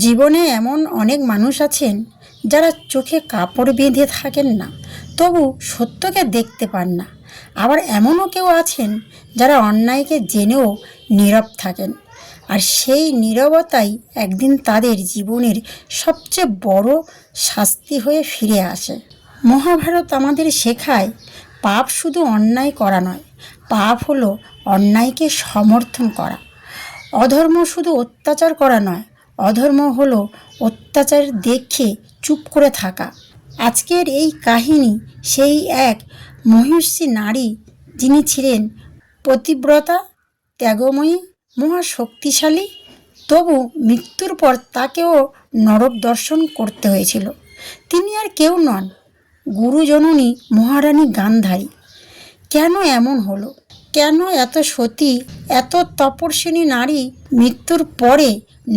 জীবনে এমন অনেক মানুষ আছেন যারা চোখে কাপড় বেঁধে থাকেন না, তবু সত্যকে দেখতে পান না। আবার এমনও কেউ আছেন যারা অন্যায়কে জেনেও নীরব থাকেন, আর সেই নীরবতাই একদিন তাদের জীবনের সবচেয়ে বড় শাস্তি হয়ে ফিরে আসে। মহাভারত আমাদের শেখায়, পাপ শুধু অন্যায় করা নয়, পাপ হলো অন্যায়কে সমর্থন করা। অধর্ম শুধু অত্যাচার করা নয়, অধর্ম হলো অত্যাচার দেখে চুপ করে থাকা। আজকের এই কাহিনী সেই এক মহিষী নারী, যিনি ছিলেন পতিব্রতা, ত্যাগময়ী, মহাশক্তিশালী, তবু মৃত্যুর পর তাকেও নরক দর্শন করতে হয়েছিল। তিনি আর কেউ নন, গুরুজননী মহারানী গান্ধারী। কেন এমন হলো? কেন এত সতী, এত তপস্বিনী নারী মৃত্যুর পরে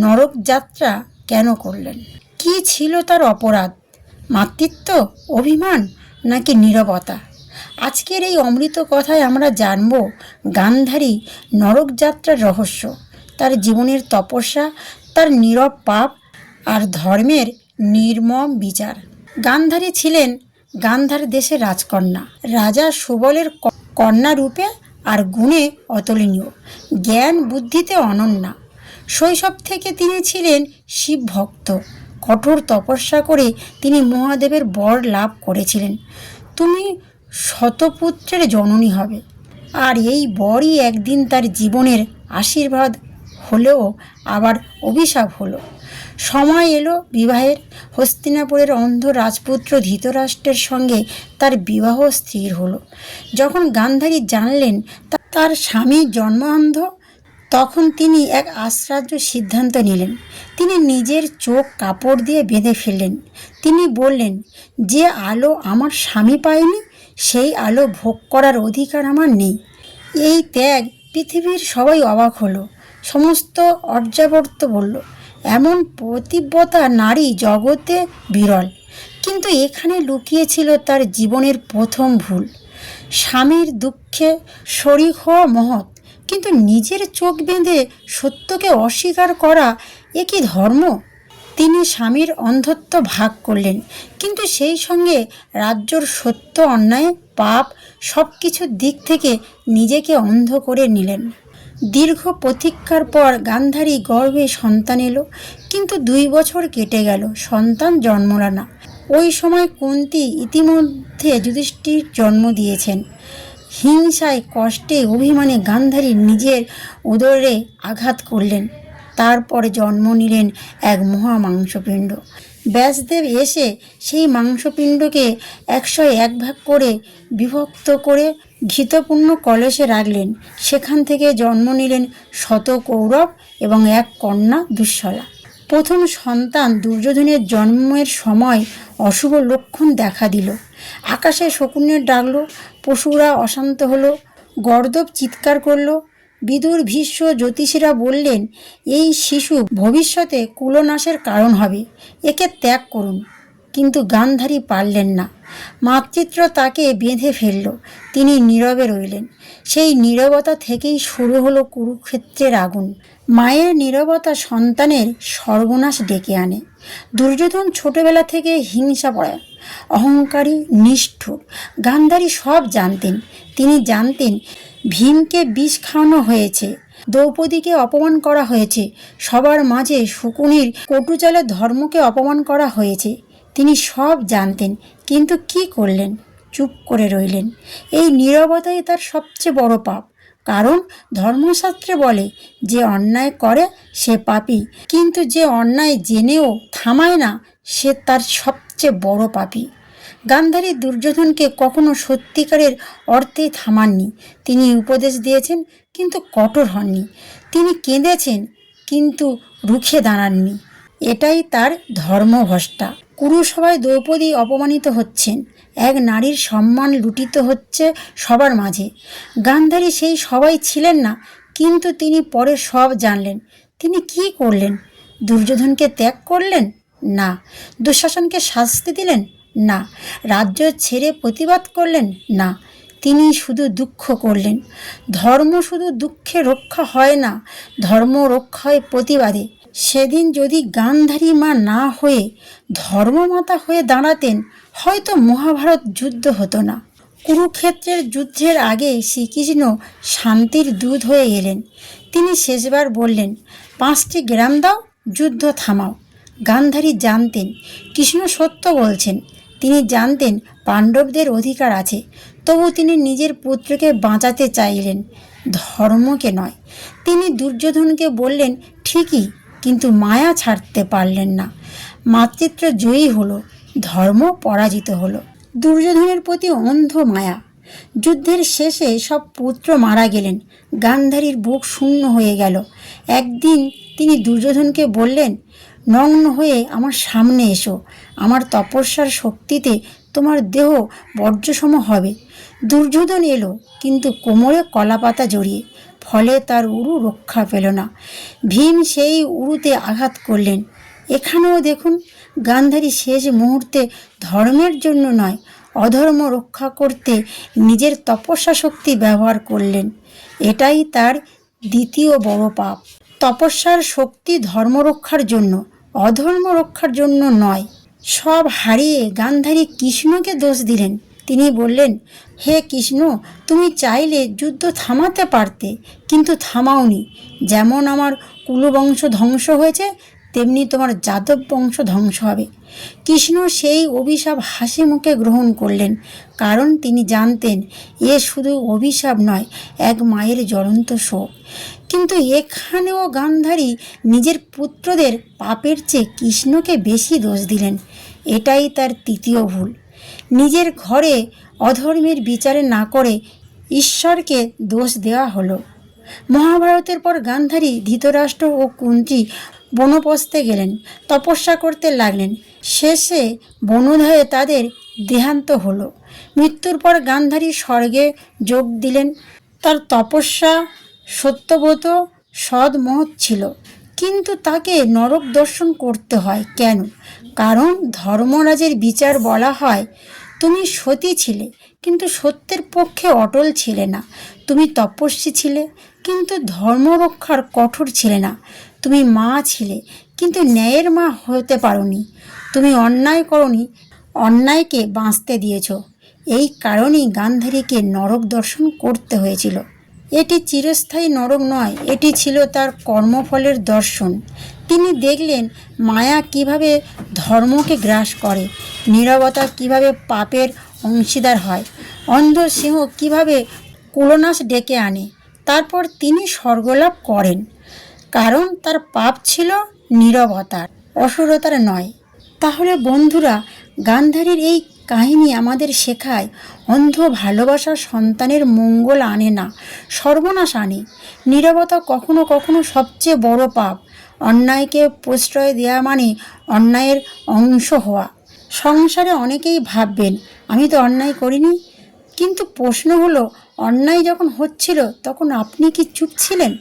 নরক যাত্রা কেন করলেন? কি ছিল তার অপরাধ? মাতৃত্ব, অভিমান, নাকি নীরবতা? আজকের এই অমৃত কথায় আমরা জানব গান্ধারী নরক যাত্রার রহস্য, তার জীবনের তপস্যা, তার নীরব পাপ, আর ধর্মের নির্মম বিচার। গান্ধারী ছিলেন গান্ধার দেশের রাজকন্যা, রাজা সুবলের কন্যা রূপে আর গুণে অতুলনীয়, জ্ঞান বুদ্ধিতে অনন্যা। শৈশব থেকে তিনি ছিলেন শিব ভক্ত। কঠোর তপস্যা করে তিনি মহাদেবের বর লাভ করেছিলেন, তুমি শতপুত্রের জননী হবে। আর এই বরই একদিন তার জীবনের আশীর্বাদ হলেও আবার অভিশাপ হলো। সময় এলো বিবাহের। হস্তিনাপুরের অন্ধ রাজপুত্র ধৃতরাষ্ট্রের সঙ্গে তার বিবাহ স্থির হলো। যখন গান্ধারী জানলেন তার স্বামী জন্মান্ধ, তখন তিনি এক আশ্চর্য সিদ্ধান্ত নিলেন। তিনি নিজের চোখ কাপড় দিয়ে বেঁধে ফেললেন। তিনি বললেন, যে আলো আমার স্বামী পায়নি, সেই আলো ভোগ করার অধিকার আমার নেই। এই ত্যাগ পৃথিবীর সবাই অবাক হলো। সমস্ত অর্যাবর্ত বলল, এমন পতিব্রতা নারী জগতে বিরল। কিন্তু এখানে লুকিয়েছিল তার জীবনের প্রথম ভুল। স্বামীর দুঃখে শরিক হওয়া মহৎ, কিন্তু নিজের চোখ বেঁধে সত্যকে অস্বীকার করা, এ কি ধর্ম? তিনি স্বামীর অন্ধত্ব ভাগ করলেন, কিন্তু সেই সঙ্গে রাজ্যর সত্য, অন্যায়, পাপ সব কিছুর দিক থেকে নিজেকে অন্ধ করে নিলেন। দীর্ঘ প্রতীক্ষার পর গান্ধারী গর্ভে সন্তান এলো, কিন্তু 2 বছর কেটে গেল, সন্তান জন্মল না। ওই সময় কুন্তী ইতিমধ্যে যুধিষ্ঠির জন্ম দিয়েছেন। হিংসায়, কষ্টে, অভিমানে গান্ধারী নিজের উদরে আঘাত করলেন। তারপরে জন্ম নিলেন এক মহা মাংসপিণ্ড। ব্যাসদেব এসে সেই মাংসপিণ্ডকে 101 ভাগ করে বিভক্ত করে ঘৃতপূর্ণ কলসে রাখলেন। সেখান থেকে জন্ম নিলেন শত কৌরব এবং এক কন্যা দুঃশলা। প্রথম সন্তান দুর্যোধনের জন্মের সময় অশুভ লক্ষণ দেখা দিল। আকাশে শকুনের ডাকলো, পশুরা অশান্ত হলো, গর্দভ চিৎকার করলো। বিদুর, ভীষ্ম, জ্যোতিষীরা বললেন, এই শিশু ভবিষ্যতে কুলনাশের কারণ হবে, একে ত্যাগ করুন। কিন্তু গান্ধারী পারলেন না। মাতৃত্ব তাকে বেঁধে ফেলল। তিনি নীরবে রইলেন। সেই নীরবতা থেকেই শুরু হলো কুরুক্ষেত্রের আগুন। মায়ের নীরবতা সন্তানের সর্বনাশ ডেকে আনে। দুর্যোধন ছোটবেলা থেকে হিংসাপরায়ণ, অহংকারী, নিষ্ঠুর। গান্ধারী সব জানতেন। তিনি জানতেন ভীমকে বিষ খাওয়ানো হয়েছে, দ্রৌপদীকে অপমান করা হয়েছে, সবার মাঝে শকুনির কটুচালে ধর্মকে অপমান করা হয়েছে। তিনি সব জানতেন, কিন্তু কি করলেন? চুপ করে রইলেন। এই নীরবতাই তার সবচেয়ে বড় পাপ। কারণ ধর্মশাস্ত্রে বলে, যে অন্যায় করে সে পাপী, কিন্তু যে অন্যায় জেনেও থামায় না, সে তার সবচেয়ে বড় পাপী। গান্ধারী দুর্যোধনকে কখনো সত্যিকারের অর্থেই থামাননি। তিনি উপদেশ দিয়েছেন, কিন্তু কঠোর হননি। তিনি কেঁদেছেন, কিন্তু রুখে দাঁড়াননি। এটাই তার ধর্মভ্রষ্টা। কুরুসভায় দ্রৌপদী অপমানিত হচ্ছেন, এক নারীর সম্মান লুঠিত হচ্ছে সবার মাঝে। গান্ধারী সেই সবাই ছিলেন না, কিন্তু তিনি পরে সব জানলেন। তিনি কি করলেন? দুর্যোধনকে ত্যাগ করলেন? না। দুঃশাসনকে শাস্তি দিলেন? না। রাজ্য ছেড়ে প্রতিবাদ করলেন? না। তিনি শুধু দুঃখ করলেন। ধর্ম শুধু দুঃখে রক্ষা হয় না, ধর্ম রক্ষা হয় প্রতিবাদে। সেদিন যদি গান্ধারী মা না হয়ে ধর্মমাতা হয়ে দাঁড়াতেন, হয়তো মহাভারত যুদ্ধ হতো না। কুরুক্ষেত্রের যুদ্ধের আগে শ্রীকৃষ্ণ শান্তির দূত হয়ে এলেন। তিনি শেষবার বললেন, 5টি গ্রাম দাও, যুদ্ধ থামাও। গান্ধারী জানতেন কৃষ্ণ সত্য বলছেন। তিনি জানতেন পাণ্ডবদের অধিকার আছে, তবু তিনি নিজের পুত্রকে বাঁচাতে চাইলেন, ধর্মকে নয়। তিনি দুর্যোধনকে বললেন ঠিকই, কিন্তু মায়া ছাড়তে পারলেন না। মাতৃত্ব জয়ী হলো, ধর্ম পরাজিত হলো। দুর্যোধনের প্রতি অন্ধ মায়া। যুদ্ধের শেষে সব পুত্র মারা গেলেন, গান্ধারীর বুক শূন্য হয়ে গেল। একদিন তিনি দুর্যোধনকে বললেন, নগ্ন হয়ে আমার সামনে এসো, আমার তপস্যার শক্তিতে তোমার দেহ বর্জ্যসম হবে। দুর্যোধন এলো, কিন্তু কোমরে কলাপাতা জড়িয়ে, ফলে তার উরু রক্ষা পেল না। ভীম সেই উরুতে আঘাত করলেন। এখানেও দেখুন, গান্ধারী শেষ মুহূর্তে ধর্মের জন্য নয়, অধর্ম রক্ষা করতে নিজের তপস্যা শক্তি ব্যবহার করলেন। এটাই তার দ্বিতীয় বড় পাপ। তপস্যার শক্তি ধর্ম রক্ষার জন্য, অধর্ম রক্ষার জন্য নয়। সব হারিয়ে গান্ধারী কৃষ্ণকে দোষ দিলেন। তিনি বললেন, হে কৃষ্ণ, তুমি চাইলে যুদ্ধ থামাতে পারতে, কিন্তু থামাওনি। যেমন আমার কুলবংশ ধ্বংস হয়েছে, তেমনি তোমার যাদব বংশ ধ্বংস হবে। কৃষ্ণ সেই অভিশাপ হাসি মুখে গ্রহণ করলেন, কারণ তিনি জানতেন এ শুধু অভিশাপ নয়, এক মায়ের জ্বলন্ত শোক। কিন্তু এখানেও গান্ধারী নিজের পুত্রদের পাপের চেয়ে কৃষ্ণকে বেশি দোষ দিলেন। এটাই তার তৃতীয় ভুল। নিজের ঘরে অধর্মের বিচারে না করে ঈশ্বরকে দোষ দেওয়া হলো। মহাভারতের পর গান্ধারী, ধৃতরাষ্ট্র ও কুন্তী বনপ্রস্থে গেলেন, তপস্যা করতে লাগলেন। শেষে বনোদয়ে তাদের দেহান্ত হলো। মৃত্যুর পর গান্ধারী স্বর্গে যোগ দিলেন। তার তপস্যা সত্যব্রত সৎ মহৎ ছিল, কিন্তু তাকে নরক দর্শন করতে হয় কেন? কারণ ধর্মরাজের বিচার বলা হয়, তুমি সতী ছিলে, কিন্তু সত্যের পক্ষে অটল ছিলে না। তুমি তপস্বী ছিলে, কিন্তু ধর্ম রক্ষার কঠোর ছিলে না। তুমি মা ছিলে, কিন্তু ন্যায়ের মা হতে পারোনি। তুমি অন্যায় করনি, অন্যায়কে বাঁচতে দিয়েছ। এই কারণেই গান্ধারীকে নরক দর্শন করতে হয়েছিল। এটি চিরস্থায়ী নরক নয়, এটি ছিল তার কর্মফলের দর্শন। তিনি দেখলেন মায়া কিভাবে ধর্মকে গ্রাস করে, নীরবতা কিভাবে পাপের অংশীদার হয়, অন্ধ সিংহ কিভাবে কুলনাশ ডেকে আনে। তারপর তিনি স্বর্গলাভ করেন, কারণ তার পাপ ছিল নীরবতার, অসুরতার নয়। তাহলে বন্ধুরা, গান্ধারীর এই কাহিনী আমাদের শেখায়, অন্ধ ভালোবাসা সন্তানের মঙ্গল আনে না, সর্বনাশ আনে। নীরবতা কখনো কখনো সবচেয়ে বড় পাপ। অন্যায়কে প্রশ্রয় দেওয়া মানে অন্যায়ের অংশ হওয়া। সংসারে অনেকেই ভাববেন, আমি তো অন্যায় করিনি। কিন্তু প্রশ্ন হলো, অন্যায় যখন হচ্ছিল তখন আপনি কি চুপ ছিলেন?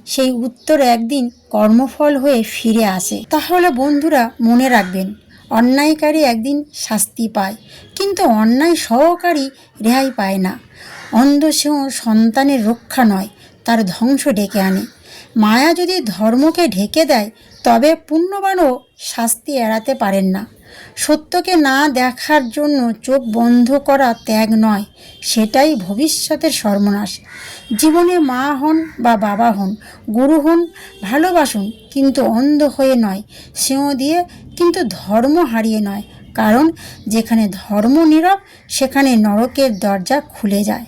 সেই উত্তর একদিন কর্মফল হয়ে ফিরে আসে। তাহলে বন্ধুরা, মনে রাখবেন, অন্যায়কারী একদিন শাস্তি পায়, কিন্তু অন্যায় সহকারী রেহাই পায় না। অন্ধ সিংহ সন্তানের রক্ষা নয়, তার ধ্বংস ডেকে আনে। মায়া যদি ধর্মকে ঢেকে দেয়, তবে পুণ্যবানও শাস্তি এড়াতে পারেন না। সত্যকে না দেখার জন্য চোখ বন্ধ করা ত্যাগ নয়, সেটাই ভবিষ্যতের সর্বনাশ। জীবনে মা হন বা বাবা হন, গুরু হন, ভালোবাসুন, কিন্তু অন্ধ হয়ে নয়, সিংহ দিয়ে কিন্তু ধর্ম হারিয়ে নয়। কারণ যেখানে ধর্ম নীরব, সেখানে নরকের দরজা খুলে যায়।